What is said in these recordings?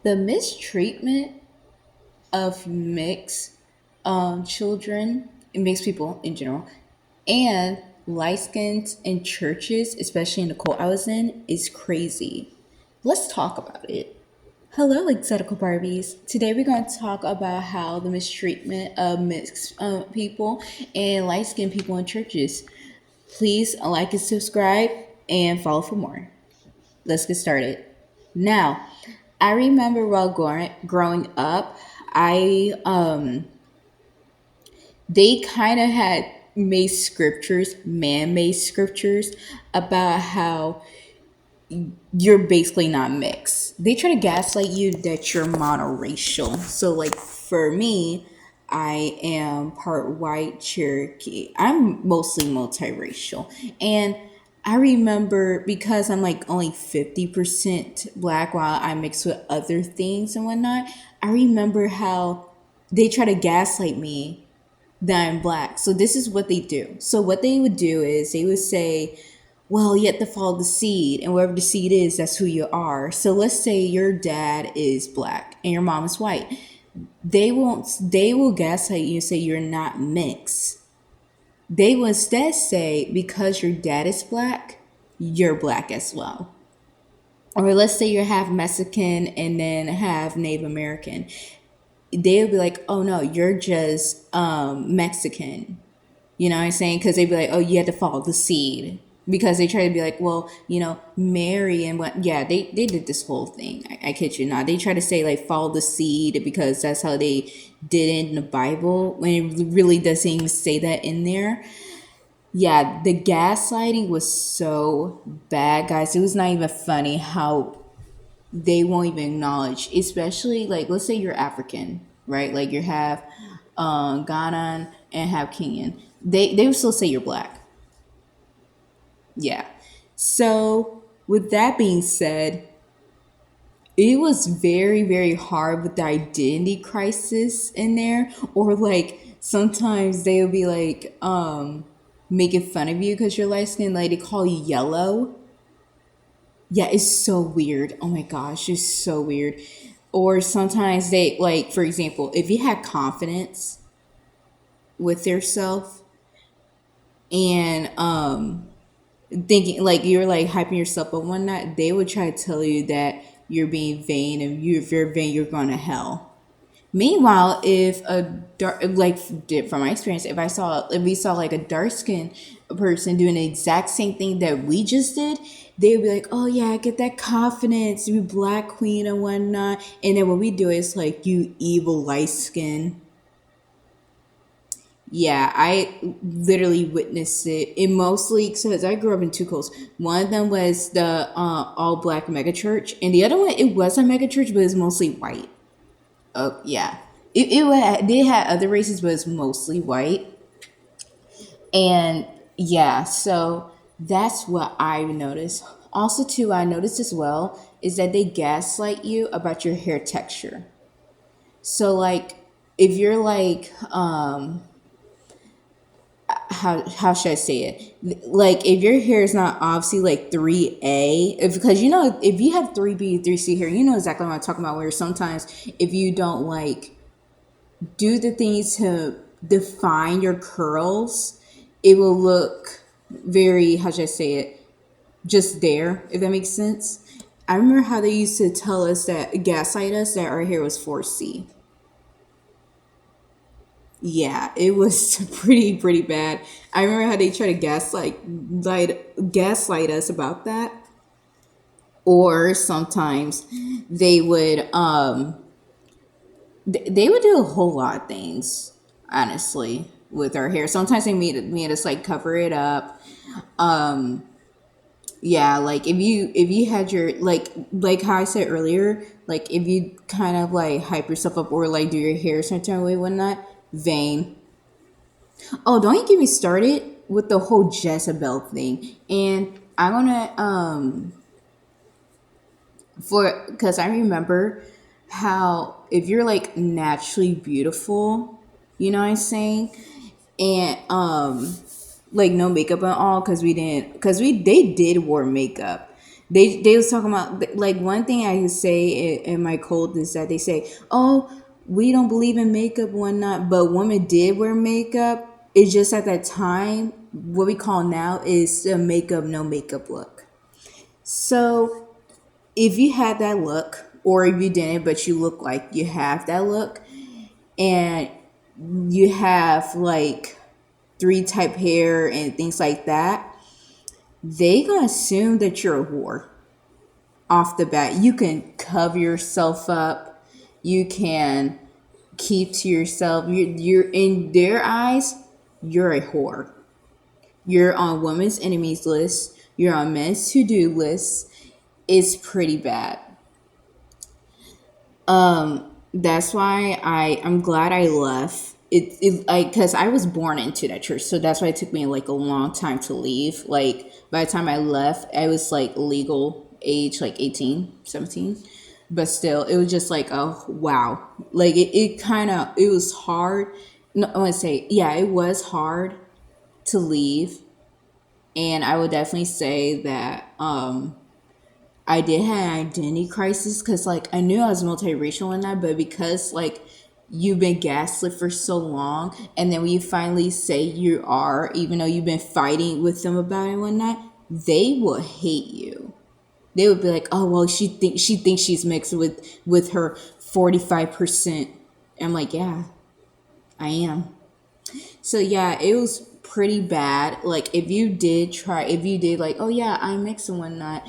The mistreatment of mixed children, mixed people in general, and light skins in churches, especially in the cult I was in, is crazy. Let's talk about it. Hello, Exotical Barbies. Today we're going to talk about how the mistreatment of mixed people and light skinned people in churches. Please like and subscribe and follow for more. Let's get started. Now, I remember while growing up, I they kind of had made scriptures, man-made scriptures about how you're basically not mixed. They try to gaslight you that you're monoracial. So like for me, I am part white Cherokee. I'm mostly multiracial. And I remember because I'm like only 50% black while I mix with other things and whatnot, I remember how they try to gaslight me that I'm black. So this is what they do. So what they would do is they would say, well, you have to follow the seed, and wherever the seed is, that's who you are. So let's say your dad is black and your mom is white. They will gaslight you and say you're not mixed. They will instead say because your dad is black, you're black as well. Or let's say you're half Mexican and then half Native American. They'll be like, oh no, you're just Mexican. You know what I'm saying? Because they'd be like, oh, you had to follow the seed. Because they try to be like, well, Mary and what, yeah, they did this whole thing. I kid you not. They try to say, like, follow the seed because that's how they did it in the Bible, when it really doesn't even say that in there. Yeah, the gaslighting was so bad, guys. It was not even funny how they won't even acknowledge, especially, like, let's say you're African, right? Like, you have Ghana and have Kenyan. They would still say you're black. Yeah. So, with that being said, it was very, very hard with the identity crisis in there. Or, like, sometimes they would be like, making fun of you because you're light skinned, like, they call you yellow. Yeah, it's so weird. Oh my gosh, it's so weird. Or sometimes they, like, for example, if you had confidence with yourself and, thinking like you're like hyping yourself up one night, they would try to tell you that you're being vain, and if you're vain, you're going to hell. Meanwhile, if a dark, like from my experience, if we saw like a dark skinned person doing the exact same thing that we just did, they would be like, oh yeah, get that confidence, you black queen and whatnot. And then what we do is like, you evil light skin. Yeah, I literally witnessed it. It mostly because I grew up in two coasts. One of them was the all black mega church, and the other one it was a mega church, but it's mostly white. Oh yeah, they had other races, but it's mostly white. And yeah, so that's what I noticed. Also, too, I noticed as well is that they gaslight you about your hair texture. So like, if you're like how should I say it? Like if your hair is not obviously like 3A, because if you have 3B, 3C hair, you know exactly what I'm talking about. Where sometimes if you don't like do the things to define your curls, it will look very, how should I say it? Just there, if that makes sense. I remember how they used to tell us that, gaslight us that our hair was 4C. Yeah, it was pretty bad. I remember how they try to gaslight us about that. Or sometimes they would they would do a whole lot of things, honestly, with our hair. Sometimes they made us like cover it up. Um yeah, like if you had your like how I said earlier, like if you kind of like hype yourself up or like do your hair a certain way, whatnot, vain. Oh, don't you get me started with the whole Jezebel thing. And I'm gonna for because I remember how if you're like naturally beautiful, you know what I'm saying, and like no makeup at all, because we didn't, because we they did wear makeup. They was talking about, like, one thing I say in my cult is that they say, oh, we don't believe in makeup and whatnot, but women did wear makeup. It's just at that time, what we call now is a makeup no makeup look. So if you had that look, or if you didn't but you look like you have that look, and you have like three type hair and things like that, they gonna assume that you're a whore off the bat. You can cover yourself up. You can keep to yourself. You're in their eyes, you're a whore. You're on women's enemies list. You're on men's to-do list. It's pretty bad. That's why I'm glad I left. It like, because I was born into that church, so that's why it took me like a long time to leave. Like, by the time I left, I was like legal age, like 18, 17. But still, it was just like, oh wow, like it kind of, it was hard. No, I want to say, yeah, it was hard to leave, and I would definitely say that I did have an identity crisis, because like I knew I was multiracial and that, but because like you've been gaslit for so long, and then when you finally say you are, even though you've been fighting with them about it and whatnot, they will hate you. They would be like, oh well, she thinks she's mixed with her 45%. I'm like, yeah, I am. So yeah, it was pretty bad. Like, if you did like, oh yeah, I'm mixed and whatnot,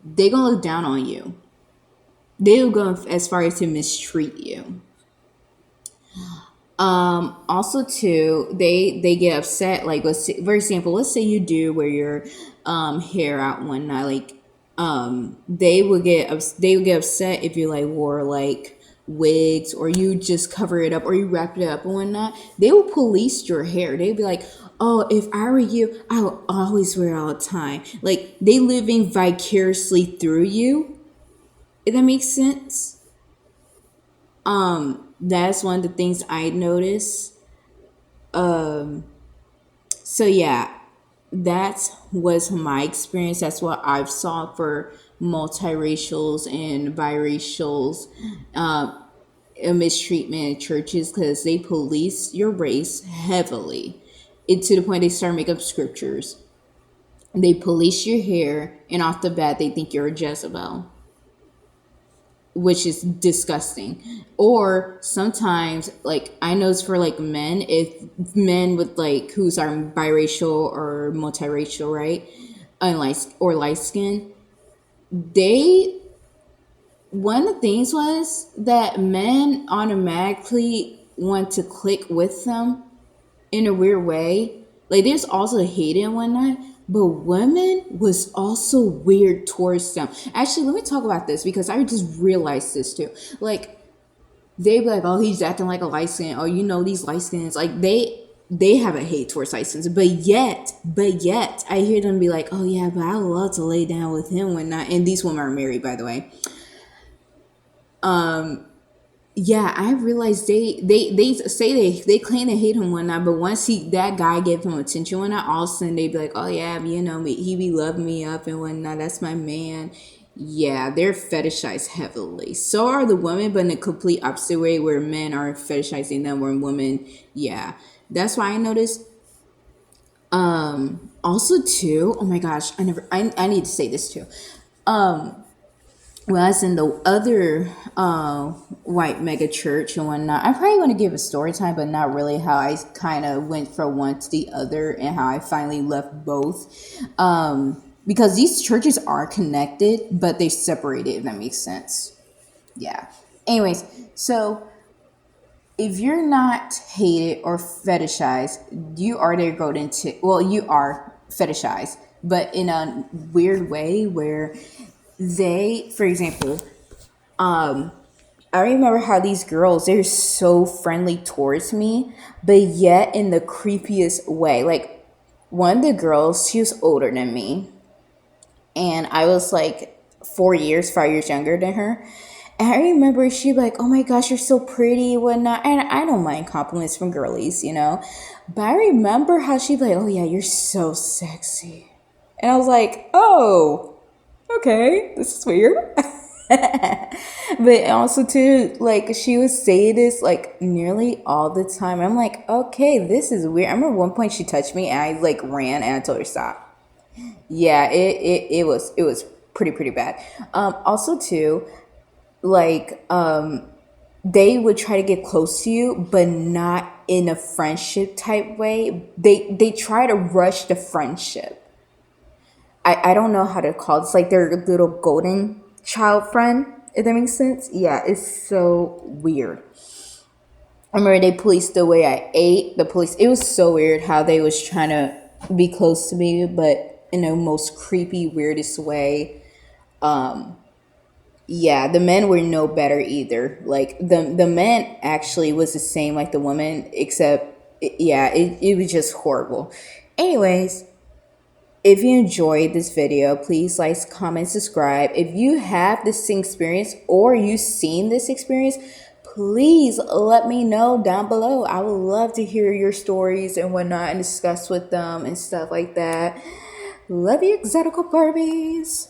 they gonna look down on you. They'll go as far as to mistreat you. Also too, they get upset. Like, let's say, for example, let's say you do wear your hair out one night. Like, they would get upset if you like wore like wigs, or you just cover it up, or you wrap it up and whatnot. They will police your hair. They'd be like, oh, if I were you, I would always wear it all the time. Like, they living vicariously through you. If that makes sense. That's one of the things I noticed. So yeah, that was my experience. That's what I've saw for multiracials and biracials, mistreatment in churches, because they police your race heavily. It to the point they start making up scriptures. They police your hair, and off the bat they think you're a Jezebel, which is disgusting. Or sometimes, like, I know it's for like men, if men with like who's are biracial or multiracial, right, and like, or light skin, they, one of the things was that men automatically want to click with them in a weird way. Like, there's also hate and whatnot, but women was also weird towards them. Actually, let me talk about this, because I just realized this too. Like, they be like, oh, he's acting like a light skin, or these light skins, like they have a hate towards light skins, but yet I hear them be like, oh yeah, but I would love to lay down with him when not. And these women are married, by the way. Yeah, I realized they say they claim they hate him and whatnot, but once that guy gave him attention and whatnot, all of a sudden they be like, oh yeah, he be loving me up and whatnot. That's my man. Yeah, they're fetishized heavily. So are the women, but in a complete opposite way, where men are fetishizing them, where women, yeah. That's why I noticed. Also too, oh my gosh, I need to say this too. Well, as in the other white mega church and whatnot, I probably want to give a story time, but not really, how I kind of went from one to the other and how I finally left both. Because these churches are connected, but they separated, if that makes sense. Yeah. Anyways, so if you're not hated or fetishized, you are there going into, well, you are fetishized, but in a weird way where they, for example, I remember how these girls, they're so friendly towards me, but yet in the creepiest way. Like, one of the girls, she was older than me, and I was like 4 years, 5 years younger than her. And I remember she'd be like, oh my gosh, you're so pretty, whatnot. And I don't mind compliments from girlies, But I remember how she'd be like, oh yeah, you're so sexy. And I was like, oh, Okay, this is weird. But also too, like she would say this like nearly all the time. I'm like, okay, this is weird. I remember one point she touched me and I like ran and I told her stop. Yeah, it was pretty bad. Also too, like they would try to get close to you, but not in a friendship type way. They try to rush the friendship. I don't know how to call it. It's like their little golden child friend, if that makes sense. Yeah, it's so weird. I remember they policed the way I ate. The police, it was so weird how they was trying to be close to me, but in the most creepy, weirdest way. Yeah, the men were no better either. Like the men actually was the same like the woman, except yeah, it was just horrible. Anyways, if you enjoyed this video, please like, comment, subscribe. If you have this experience or you've seen this experience, please let me know down below. I would love to hear your stories and whatnot and discuss with them and stuff like that. Love you, Exotical Barbies.